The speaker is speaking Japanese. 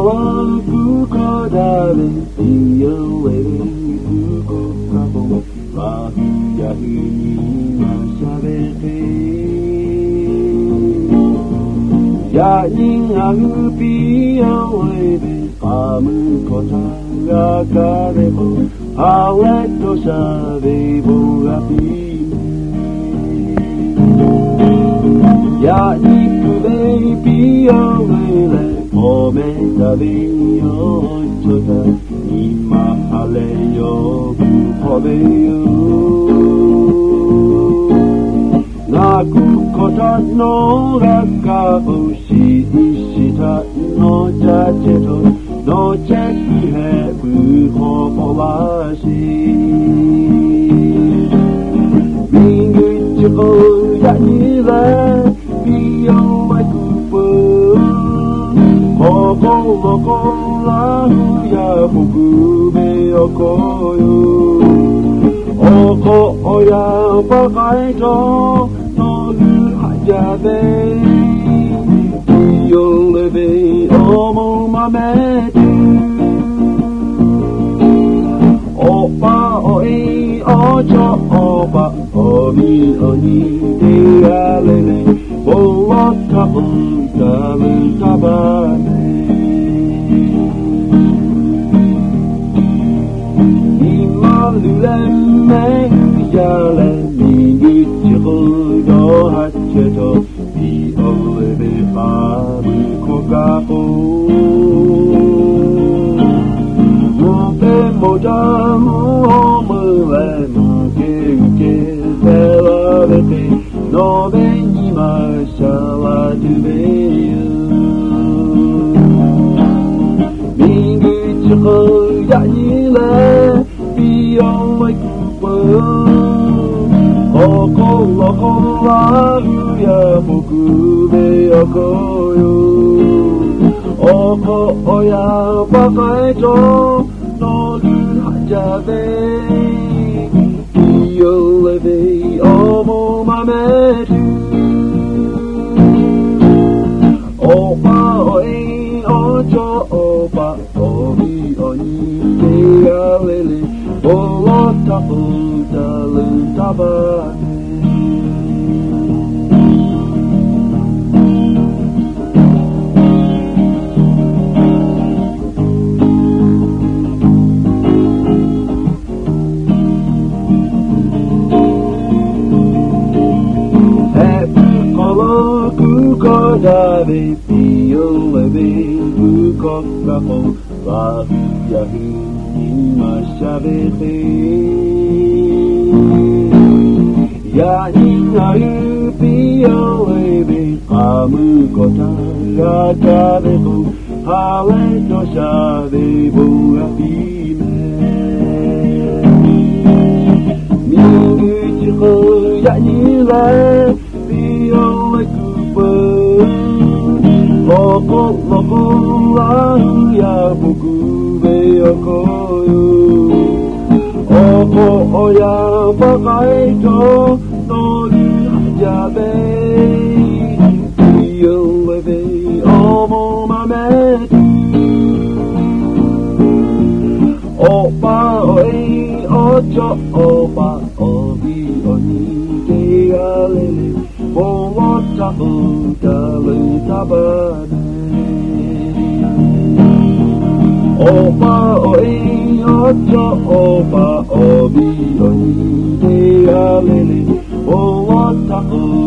くこだれいよえくこかぼわふやふにましゃべてやにんあぐぴよえべあむこたがかれぼあれとしゃべぼがぴやにくべぴよえれおめたびよちょた今晴れよくこべよ泣くことのがかぶししたのちゃちとのちゃきへぶこぼばしみぐちこやにれびよまくぷこここらふやぼくべよこよおこおやばかいとのるはじゃべいよれべおもまめておばおいおちょおばおみおにでやれれぼわたぶたぶたばね今るれめやれみぐちほどはちといおえべばぶこかぼもべもだもむれもけうけべらべてのべにましゃわとべよみぐちほやにれびよまくおころこらうやぼくべよこよおこおやばかいとのるはじゃべいよれべおもまめるおばおいおちょおばおみおにでやれれぼわたぶたるたばねへぶころくこだべぴよえべぶこかほわふやふにましゃべてやになるぴよえべあむこたがかべぼはれとしゃべぼがぴめみぐちほやにれぴよえくぶろころこらうやぼくべよこよおこおやばかいとのるはじゃべいよれべおもまめるおばおいおちょおばおびおにでやれれぼわたぶたるたばねおばおいおちょおばおびおにでやれれぼわたぶ